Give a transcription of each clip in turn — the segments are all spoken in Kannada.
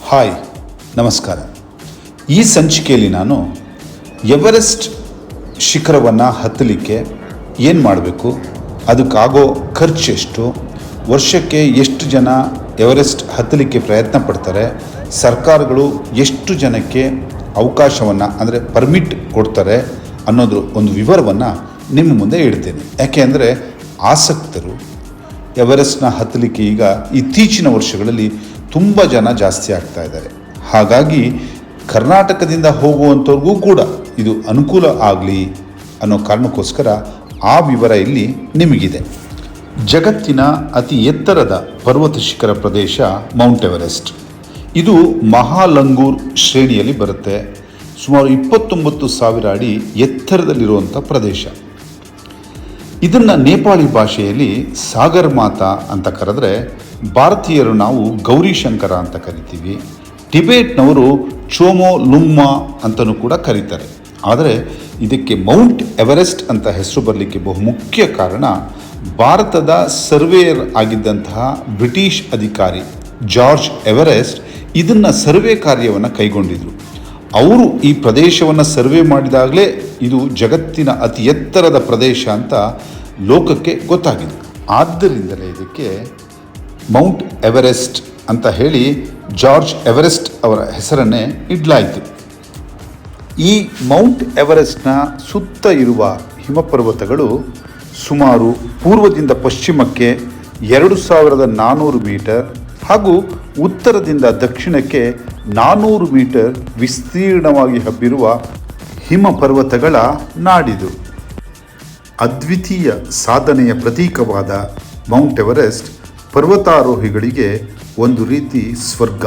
ಹಾಯ್, ನಮಸ್ಕಾರ. ಈ ಸಂಚಿಕೆಯಲ್ಲಿ ನಾನು ಎವರೆಸ್ಟ್ ಶಿಖರವನ್ನು ಹತ್ತಲಿಕ್ಕೆ ಏನು ಮಾಡಬೇಕು, ಅದಕ್ಕಾಗೋ ಖರ್ಚೆಷ್ಟು, ವರ್ಷಕ್ಕೆ ಎಷ್ಟು ಜನ ಎವರೆಸ್ಟ್ ಹತ್ತಲಿಕ್ಕೆ ಪ್ರಯತ್ನ ಪಡ್ತಾರೆ, ಸರ್ಕಾರಗಳು ಎಷ್ಟು ಜನಕ್ಕೆ ಅವಕಾಶವನ್ನು ಅಂದರೆ ಪರ್ಮಿಟ್ ಕೊಡ್ತಾರೆ ಅನ್ನೋದ್ರ ಒಂದು ವಿವರವನ್ನು ನಿಮ್ಮ ಮುಂದೆ ಇಡ್ತೇನೆ. ಯಾಕೆ ಅಂದರೆ ಆಸಕ್ತರು ಎವರೆಸ್ಟ್ನ ಹತ್ತಲಿಕ್ಕೆ ಈಗ ಇತ್ತೀಚಿನ ವರ್ಷಗಳಲ್ಲಿ ತುಂಬ ಜನ ಜಾಸ್ತಿ ಆಗ್ತಾ ಇದ್ದಾರೆ. ಹಾಗಾಗಿ ಕರ್ನಾಟಕದಿಂದ ಹೋಗುವಂಥವ್ರಿಗೂ ಕೂಡ ಇದು ಅನುಕೂಲ ಆಗಲಿ ಅನ್ನೋ ಕಾರಣಕ್ಕೋಸ್ಕರ ಆ ವಿವರ ಇಲ್ಲಿ ನಿಮಗಿದೆ. ಜಗತ್ತಿನ ಅತಿ ಎತ್ತರದ ಪರ್ವತ ಶಿಖರ ಪ್ರದೇಶ ಮೌಂಟ್ ಎವರೆಸ್ಟ್. ಇದು ಮಹಾಲಂಗೂರ್ ಶ್ರೇಣಿಯಲ್ಲಿ ಬರುತ್ತೆ. ಸುಮಾರು 29,000 ಅಡಿ ಎತ್ತರದಲ್ಲಿರುವಂಥ ಪ್ರದೇಶ. ಇದನ್ನು ನೇಪಾಳಿ ಭಾಷೆಯಲ್ಲಿ ಸಾಗರ್ ಮಾತಾ ಅಂತ ಕರೆದ್ರೆ, ಭಾರತೀಯರು ನಾವು ಗೌರಿ ಶಂಕರ ಅಂತ ಕರಿತೀವಿ. ಟಿಬೇಟ್ನವರು ಚೋಮೋ ಲುಂಗ್ಮಾ ಅಂತಲೂ ಕೂಡ ಕರೀತಾರೆ. ಆದರೆ ಇದಕ್ಕೆ ಮೌಂಟ್ ಎವರೆಸ್ಟ್ ಅಂತ ಹೆಸರು ಬರಲಿಕ್ಕೆ ಬಹುಮುಖ್ಯ ಕಾರಣ ಭಾರತದ ಸರ್ವೇಯರ್ ಆಗಿದ್ದಂತಹ ಬ್ರಿಟಿಷ್ ಅಧಿಕಾರಿ ಜಾರ್ಜ್ ಎವರೆಸ್ಟ್ ಇದನ್ನು ಸರ್ವೆ ಕಾರ್ಯವನ್ನು ಕೈಗೊಂಡಿದ್ರು. ಅವರು ಈ ಪ್ರದೇಶವನ್ನು ಸರ್ವೆ ಮಾಡಿದಾಗಲೇ ಇದು ಜಗತ್ತಿನ ಅತಿ ಎತ್ತರದ ಪ್ರದೇಶ ಅಂತ ಲೋಕಕ್ಕೆ ಗೊತ್ತಾಗಿದೆ. ಆದ್ದರಿಂದಲೇ ಇದಕ್ಕೆ ಮೌಂಟ್ ಎವರೆಸ್ಟ್ ಅಂತ ಹೇಳಿ ಜಾರ್ಜ್ ಎವರೆಸ್ಟ್ ಅವರ ಹೆಸರನ್ನೇ ಇಡಲಾಯಿತು. ಈ ಮೌಂಟ್ ಎವರೆಸ್ಟ್ನ ಸುತ್ತ ಇರುವ ಹಿಮಪರ್ವತಗಳು ಸುಮಾರು ಪೂರ್ವದಿಂದ ಪಶ್ಚಿಮಕ್ಕೆ 2,400 ಮೀಟರ್ ಹಾಗೂ ಉತ್ತರದಿಂದ ದಕ್ಷಿಣಕ್ಕೆ 400 ಮೀಟರ್ ವಿಸ್ತೀರ್ಣವಾಗಿ ಹಬ್ಬಿರುವ ಹಿಮಪರ್ವತಗಳ ನಾಡಿದು. ಅದ್ವಿತೀಯ ಸಾಧನೆಯ ಪ್ರತೀಕವಾದ ಮೌಂಟ್ ಎವರೆಸ್ಟ್ ಪರ್ವತಾರೋಹಿಗಳಿಗೆ ಒಂದು ರೀತಿ ಸ್ವರ್ಗ.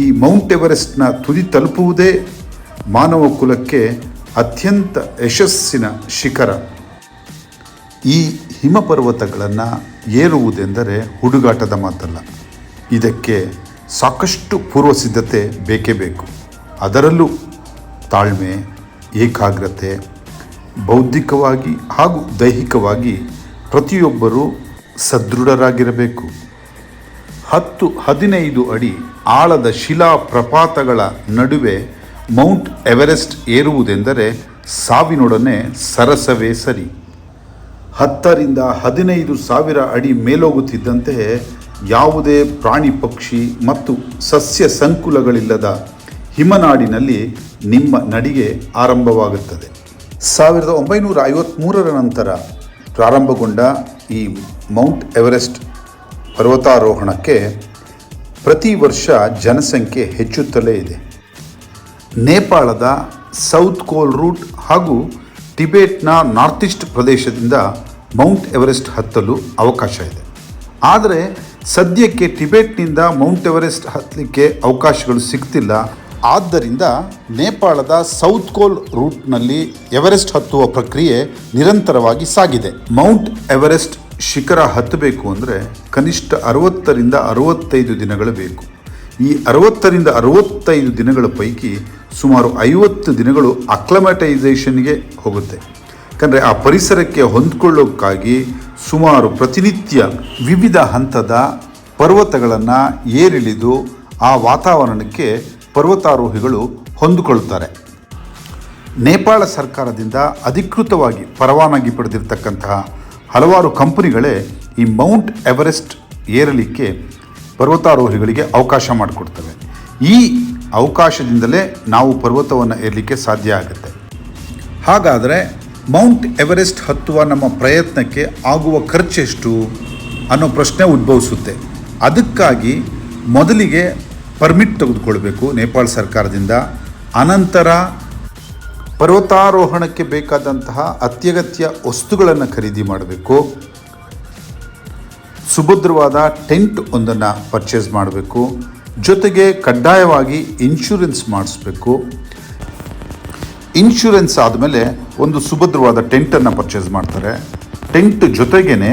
ಈ ಮೌಂಟ್ ಎವರೆಸ್ಟ್ನ ತುದಿ ತಲುಪುವುದೇ ಮಾನವ ಕುಲಕ್ಕೆ ಅತ್ಯಂತ ಯಶಸ್ಸಿನ ಶಿಖರ. ಈ ಹಿಮಪರ್ವತಗಳನ್ನು ಏರುವುದೆಂದರೆ ಹುಡುಗಾಟದ ಮಾತಲ್ಲ. ಇದಕ್ಕೆ ಸಾಕಷ್ಟು ಪೂರ್ವ ಸಿದ್ಧತೆ ಬೇಕೇ ಬೇಕು. ಅದರಲ್ಲೂ ತಾಳ್ಮೆ, ಏಕಾಗ್ರತೆ, ಬೌದ್ಧಿಕವಾಗಿ ಹಾಗೂ ದೈಹಿಕವಾಗಿ ಪ್ರತಿಯೊಬ್ಬರೂ ಸದೃಢರಾಗಿರಬೇಕು. 10-15 ಅಡಿ ಆಳದ ಶಿಲಾ ಪ್ರಪಾತಗಳ ನಡುವೆ ಮೌಂಟ್ ಎವರೆಸ್ಟ್ ಏರುವುದೆಂದರೆ ಸಾವಿನೊಡನೆ ಸರಸವೇ ಸರಿ. 10,000-15,000 ಅಡಿ ಮೇಲೋಗುತ್ತಿದ್ದಂತೆ ಯಾವುದೇ ಪ್ರಾಣಿ ಪಕ್ಷಿ ಮತ್ತು ಸಸ್ಯ ಸಂಕುಲಗಳಿಲ್ಲದ ಹಿಮನಾಡಿನಲ್ಲಿ ನಿಮ್ಮ ನಡಿಗೆ ಆರಂಭವಾಗುತ್ತದೆ. 1953ರ ನಂತರ ಪ್ರಾರಂಭಗೊಂಡ ಈ ಮೌಂಟ್ ಎವರೆಸ್ಟ್ ಪರ್ವತಾರೋಹಣಕ್ಕೆ ಪ್ರತಿ ವರ್ಷ ಜನಸಂಖ್ಯೆ ಹೆಚ್ಚುತ್ತಲೇ ಇದೆ. ನೇಪಾಳದ ಸೌತ್ ಕೋಲ್ ರೂಟ್ ಹಾಗೂ ಟಿಬೇಟ್ನ ನಾರ್ತ್ ಈಸ್ಟ್ ಪ್ರದೇಶದಿಂದ ಮೌಂಟ್ ಎವರೆಸ್ಟ್ ಹತ್ತಲು ಅವಕಾಶ ಇದೆ. ಆದರೆ ಸದ್ಯಕ್ಕೆ ಟಿಬೇಟ್ನಿಂದ ಮೌಂಟ್ ಎವರೆಸ್ಟ್ ಹತ್ತಲಿಕ್ಕೆ ಅವಕಾಶಗಳು ಸಿಗ್ತಿಲ್ಲ. ಆದ್ದರಿಂದ ನೇಪಾಳದ ಸೌತ್ ಕೋಲ್ ರೂಟ್ನಲ್ಲಿ ಎವರೆಸ್ಟ್ ಹತ್ತುವ ಪ್ರಕ್ರಿಯೆ ನಿರಂತರವಾಗಿ ಸಾಗಿದೆ. ಮೌಂಟ್ ಎವರೆಸ್ಟ್ ಶಿಖರ ಹತ್ತಬೇಕು ಅಂದರೆ ಕನಿಷ್ಠ 60-65 ದಿನಗಳು ಬೇಕು. ಈ 60-65 ದಿನಗಳ ಪೈಕಿ ಸುಮಾರು 50 ದಿನಗಳು ಅಕ್ಲಮಟೈಸೇಷನ್ಗೆ ಹೋಗುತ್ತೆ. ಯಾಕಂದರೆ ಆ ಪರಿಸರಕ್ಕೆ ಹೊಂದ್ಕೊಳ್ಳೋಕ್ಕಾಗಿ ಸುಮಾರು ಪ್ರತಿನಿತ್ಯ ವಿವಿಧ ಹಂತದ ಪರ್ವತಗಳನ್ನು ಏರಿಳಿದು ಆ ವಾತಾವರಣಕ್ಕೆ ಪರ್ವತಾರೋಹಿಗಳು ಹೊಂದಿಕೊಳ್ಳುತ್ತಾರೆ. ನೇಪಾಳ ಸರ್ಕಾರದಿಂದ ಅಧಿಕೃತವಾಗಿ ಪರವಾನಗಿ ಪಡೆದಿರತಕ್ಕಂತಹ ಹಲವಾರು ಕಂಪನಿಗಳೇ ಈ ಮೌಂಟ್ ಎವರೆಸ್ಟ್ ಏರಲಿಕ್ಕೆ ಪರ್ವತಾರೋಹಿಗಳಿಗೆ ಅವಕಾಶ ಮಾಡಿಕೊಡ್ತವೆ. ಈ ಅವಕಾಶದಿಂದಲೇ ನಾವು ಪರ್ವತವನ್ನು ಏರಲಿಕ್ಕೆ ಸಾಧ್ಯ ಆಗುತ್ತೆ. ಹಾಗಾದರೆ ಮೌಂಟ್ ಎವರೆಸ್ಟ್ ಹತ್ತುವ ನಮ್ಮ ಪ್ರಯತ್ನಕ್ಕೆ ಆಗುವ ಖರ್ಚೆಷ್ಟು ಅನ್ನೋ ಪ್ರಶ್ನೆ ಉದ್ಭವಿಸುತ್ತೆ. ಅದಕ್ಕಾಗಿ ಮೊದಲಿಗೆ ಪರ್ಮಿಟ್ ತೆಗೆದುಕೊಳ್ಬೇಕು ನೇಪಾಳ ಸರ್ಕಾರದಿಂದ. ಅನಂತರ ಪರ್ವತಾರೋಹಣಕ್ಕೆ ಬೇಕಾದಂತಹ ಅತ್ಯಗತ್ಯ ವಸ್ತುಗಳನ್ನು ಖರೀದಿ ಮಾಡಬೇಕು. ಸುಭದ್ರವಾದ ಟೆಂಟ್ ಒಂದನ್ನು ಪರ್ಚೇಸ್ ಮಾಡಬೇಕು. ಜೊತೆಗೆ ಕಡ್ಡಾಯವಾಗಿ ಇನ್ಶೂರೆನ್ಸ್ ಮಾಡಿಸ್ಬೇಕು. ಇನ್ಶೂರೆನ್ಸ್ ಆದಮೇಲೆ ಒಂದು ಸುಭದ್ರವಾದ ಟೆಂಟನ್ನು ಪರ್ಚೇಸ್ ಮಾಡ್ತಾರೆ. ಟೆಂಟ್ ಜೊತೆಗೇ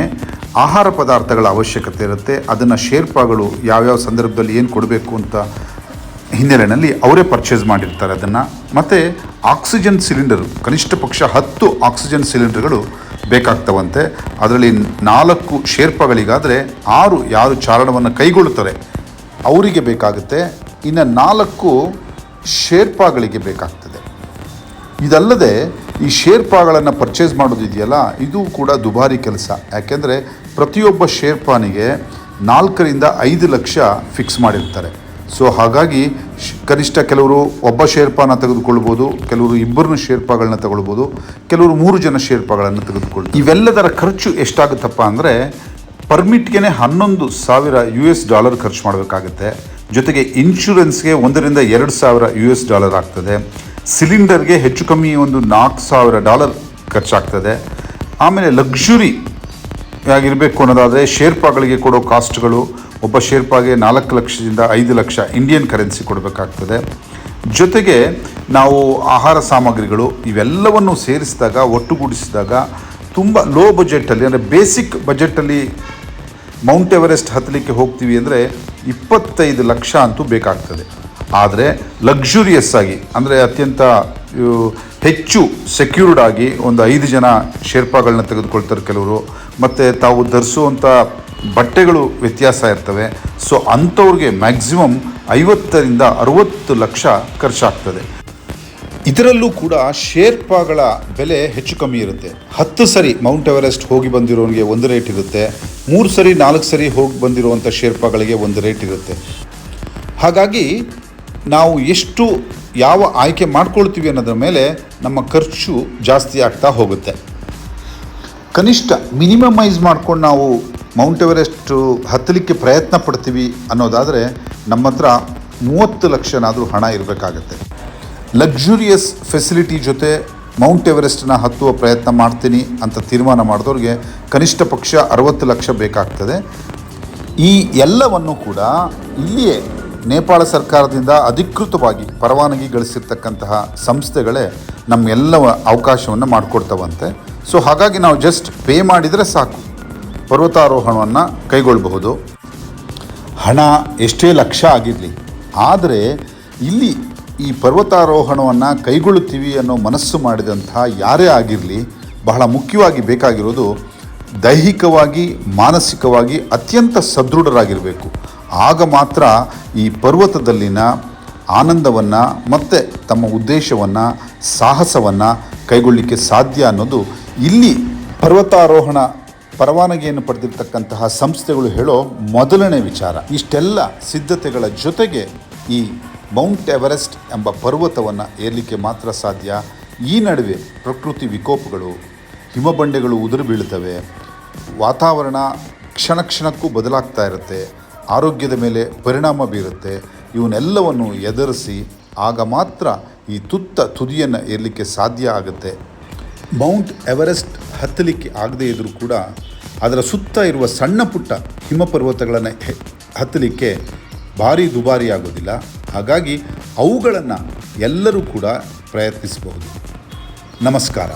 ಆಹಾರ ಪದಾರ್ಥಗಳ ಅವಶ್ಯಕತೆ ಇರುತ್ತೆ. ಅದನ್ನು ಶೇರ್ಪಾಗಳು ಯಾವ್ಯಾವ ಸಂದರ್ಭದಲ್ಲಿ ಏನು ಕೊಡಬೇಕು ಅಂತ ಹಿನ್ನೆಲೆಯಲ್ಲಿ ಅವರೇ ಪರ್ಚೇಸ್ ಮಾಡಿರ್ತಾರೆ ಅದನ್ನು. ಮತ್ತು ಆಕ್ಸಿಜನ್ ಸಿಲಿಂಡರು ಕನಿಷ್ಠ ಪಕ್ಷ 10 ಆಕ್ಸಿಜನ್ ಸಿಲಿಂಡರ್ಗಳು ಬೇಕಾಗ್ತವಂತೆ. ಅದರಲ್ಲಿ 4 ಶೇರ್ಪಾಗಳಿಗಾದರೆ 6 ಯಾರು ಚಾರಣವನ್ನು ಕೈಗೊಳ್ಳುತ್ತಾರೆ ಅವರಿಗೆ ಬೇಕಾಗುತ್ತೆ, ಇನ್ನು 4 ಶೇರ್ಪಾಗಳಿಗೆ ಬೇಕಾಗ್ತದೆ. ಇದಲ್ಲದೆ ಈ ಶೇರ್ಪಾಗಳನ್ನು ಪರ್ಚೇಸ್ ಮಾಡೋದಿದೆಯಲ್ಲ, ಇದು ಕೂಡ ದುಬಾರಿ ಕೆಲಸ. ಯಾಕೆಂದರೆ ಪ್ರತಿಯೊಬ್ಬ ಶೇರ್ಪಾನಿಗೆ 4 ರಿಂದ 5 ಲಕ್ಷ ಫಿಕ್ಸ್ ಮಾಡಿರ್ತಾರೆ. ಸೊ ಹಾಗಾಗಿ ಕನಿಷ್ಠ ಕೆಲವರು ಒಬ್ಬ ಶೇರ್ಪಾನ ತೆಗೆದುಕೊಳ್ಬೋದು, ಕೆಲವರು 2 ಶೇರ್ಪಾಗಳನ್ನ ತಗೊಳ್ಬೋದು, ಕೆಲವರು 3 ಜನ ಶೇರ್ಪಾಗಳನ್ನು ತೆಗೆದುಕೊಳ್ಬೋದು. ಇವೆಲ್ಲದರ ಖರ್ಚು ಎಷ್ಟಾಗುತ್ತಪ್ಪ ಅಂದರೆ ಪರ್ಮಿಟ್ಗೆ $11,000 ಖರ್ಚು ಮಾಡಬೇಕಾಗುತ್ತೆ. ಜೊತೆಗೆ ಇನ್ಶೂರೆನ್ಸ್ಗೆ $1,000 ರಿಂದ $2,000 ಆಗ್ತದೆ. ಸಿಲಿಂಡರ್ಗೆ ಹೆಚ್ಚು ಕಮ್ಮಿ ಒಂದು $4,000 ಖರ್ಚಾಗ್ತದೆ. ಆಮೇಲೆ ಲಕ್ಸುರಿ ಆಗಿರಬೇಕು ಅನ್ನೋದಾದರೆ ಶೇರ್ಪಾಗಳಿಗೆ ಕೊಡೋ ಕಾಸ್ಟ್ಗಳು, ಒಬ್ಬ ಶೇರ್ಪಾಗೆ 4 ಲಕ್ಷದಿಂದ 5 ಲಕ್ಷ ಇಂಡಿಯನ್ ಕರೆನ್ಸಿ ಕೊಡಬೇಕಾಗ್ತದೆ. ಜೊತೆಗೆ ನಾವು ಆಹಾರ ಸಾಮಗ್ರಿಗಳು ಇವೆಲ್ಲವನ್ನು ಸೇರಿಸಿದಾಗ, ಒಟ್ಟುಗೂಡಿಸಿದಾಗ ತುಂಬ ಲೋ ಬಜೆಟಲ್ಲಿ, ಅಂದರೆ ಬೇಸಿಕ್ ಬಜೆಟಲ್ಲಿ ಮೌಂಟ್ ಎವರೆಸ್ಟ್ ಹತ್ತಲಿಕ್ಕೆ ಹೋಗ್ತೀವಿ ಅಂದರೆ 25 ಲಕ್ಷ ಅಂತೂ ಬೇಕಾಗ್ತದೆ. ಆದರೆ ಲಕ್ಸುರಿಯಸ್ ಆಗಿ, ಅಂದರೆ ಅತ್ಯಂತ ಹೆಚ್ಚು ಸೆಕ್ಯೂರ್ಡ್ ಆಗಿ ಒಂದು 5 ಜನ ಶೇರ್ಪಾಗಳನ್ನ ತೆಗೆದುಕೊಳ್ತಾರೆ ಕೆಲವರು. ಮತ್ತು ತಾವು ಧರಿಸುವಂಥ ಬಟ್ಟೆಗಳು ವ್ಯತ್ಯಾಸ ಇರ್ತವೆ. ಸೊ ಅಂಥವ್ರಿಗೆ ಮ್ಯಾಕ್ಸಿಮಮ್ 50 ರಿಂದ 60 ಲಕ್ಷ ಖರ್ಚಾಗ್ತದೆ. ಇದರಲ್ಲೂ ಕೂಡ ಶೇರ್ಪಾಗಳ ಬೆಲೆ ಹೆಚ್ಚು ಕಮ್ಮಿ ಇರುತ್ತೆ. 10 ಸರಿ ಮೌಂಟ್ ಎವರೆಸ್ಟ್ ಹೋಗಿ ಬಂದಿರೋನಿಗೆ ಒಂದು ರೇಟ್ ಇರುತ್ತೆ, 3 ಸರಿ 4 ಸರಿ ಹೋಗಿ ಬಂದಿರುವಂಥ ಶೇರ್ಪಾಗಳಿಗೆ ಒಂದು ರೇಟ್ ಇರುತ್ತೆ. ಹಾಗಾಗಿ ನಾವು ಎಷ್ಟು ಯಾವ ಆಯ್ಕೆ ಮಾಡ್ಕೊಳ್ತೀವಿ ಅನ್ನೋದ್ರ ಮೇಲೆ ನಮ್ಮ ಖರ್ಚು ಜಾಸ್ತಿ ಆಗ್ತಾ ಹೋಗುತ್ತೆ. ಕನಿಷ್ಠ ಮಿನಿಮಮೈಸ್ ಮಾಡ್ಕೊಂಡು ನಾವು ಮೌಂಟ್ ಎವರೆಸ್ಟ್ ಹತ್ತಲಿಕ್ಕೆ ಪ್ರಯತ್ನ ಪಡ್ತೀವಿ ಅನ್ನೋದಾದರೆ ನಮ್ಮ ಹತ್ರ 30 ಲಕ್ಷನಾದರೂ ಹಣ ಇರಬೇಕಾಗತ್ತೆ. ಲಕ್ಸುರಿಯಸ್ ಫೆಸಿಲಿಟಿ ಜೊತೆ ಮೌಂಟ್ ಎವರೆಸ್ಟನ್ನ ಹತ್ತುವ ಪ್ರಯತ್ನ ಮಾಡ್ತೀನಿ ಅಂತ ತೀರ್ಮಾನ ಮಾಡಿದವ್ರಿಗೆ ಕನಿಷ್ಠ ಪಕ್ಷ 60 ಲಕ್ಷ ಬೇಕಾಗ್ತದೆ. ಈ ಎಲ್ಲವನ್ನು ಕೂಡ ಇಲ್ಲಿಯೇ ನೇಪಾಳ ಸರ್ಕಾರದಿಂದ ಅಧಿಕೃತವಾಗಿ ಪರವಾನಗಿ ಗಳಿಸಿರ್ತಕ್ಕಂತಹ ಸಂಸ್ಥೆಗಳೇ ನಮ್ಮೆಲ್ಲ ಅವಕಾಶವನ್ನು ಮಾಡಿಕೊಡ್ತವಂತೆ. ಸೊ ಹಾಗಾಗಿ ನಾವು ಜಸ್ಟ್ ಪೇ ಮಾಡಿದರೆ ಸಾಕು, ಪರ್ವತಾರೋಹಣವನ್ನು ಕೈಗೊಳ್ಳಬಹುದು. ಹಣ ಎಷ್ಟೇ ಲಕ್ಷ ಆಗಿರಲಿ, ಆದರೆ ಇಲ್ಲಿ ಈ ಪರ್ವತಾರೋಹಣವನ್ನು ಕೈಗೊಳ್ಳುತ್ತೀವಿ ಅನ್ನೋ ಮನಸ್ಸು ಮಾಡಿದಂತಹ ಯಾರೇ ಆಗಿರಲಿ, ಬಹಳ ಮುಖ್ಯವಾಗಿ ಬೇಕಾಗಿರೋದು ದೈಹಿಕವಾಗಿ ಮಾನಸಿಕವಾಗಿ ಅತ್ಯಂತ ಸದೃಢರಾಗಿರಬೇಕು. ಆಗ ಮಾತ್ರ ಈ ಪರ್ವತದಲ್ಲಿನ ಆನಂದವನ್ನು ಮತ್ತು ತಮ್ಮ ಉದ್ದೇಶವನ್ನು, ಸಾಹಸವನ್ನು ಕೈಗೊಳ್ಳಲಿಕ್ಕೆ ಸಾಧ್ಯ ಅನ್ನೋದು ಇಲ್ಲಿ ಪರ್ವತಾರೋಹಣ ಪರವಾನಗಿಯನ್ನು ಪಡೆದಿರ್ತಕ್ಕಂತಹ ಸಂಸ್ಥೆಗಳು ಹೇಳೋ ಮೊದಲನೇ ವಿಚಾರ. ಇಷ್ಟೆಲ್ಲ ಸಿದ್ಧತೆಗಳ ಜೊತೆಗೆ ಈ ಮೌಂಟ್ ಎವರೆಸ್ಟ್ ಎಂಬ ಪರ್ವತವನ್ನು ಏರಲಿಕ್ಕೆ ಮಾತ್ರ ಸಾಧ್ಯ. ಈ ನಡುವೆ ಪ್ರಕೃತಿ ವಿಕೋಪಗಳು, ಹಿಮಬಂಡೆಗಳು ಉದುರು ಬೀಳ್ತವೆ, ವಾತಾವರಣ ಕ್ಷಣ ಕ್ಷಣಕ್ಕೂ ಬದಲಾಗ್ತಾ ಇರುತ್ತೆ, ಆರೋಗ್ಯದ ಮೇಲೆ ಪರಿಣಾಮ ಬೀರುತ್ತೆ. ಇವನ್ನೆಲ್ಲವನ್ನು ಎದುರಿಸಿ ಆಗ ಮಾತ್ರ ಈ ತುದಿಯನ್ನು ಏರಲಿಕ್ಕೆ ಸಾಧ್ಯ ಆಗುತ್ತೆ. ಮೌಂಟ್ ಎವರೆಸ್ಟ್ ಹತ್ತಲಿಕ್ಕೆ ಆಗದೇ ಇದ್ದರೂ ಕೂಡ ಅದರ ಸುತ್ತ ಇರುವ ಸಣ್ಣ ಪುಟ್ಟ ಹಿಮಪರ್ವತಗಳನ್ನು ಹತ್ತಲಿಕ್ಕೆ ಭಾರಿ ದುಬಾರಿ ಆಗೋದಿಲ್ಲ. ಹಾಗಾಗಿ ಅವುಗಳನ್ನು ಎಲ್ಲರೂ ಕೂಡ ಪ್ರಯತ್ನಿಸಬಹುದು. ನಮಸ್ಕಾರ.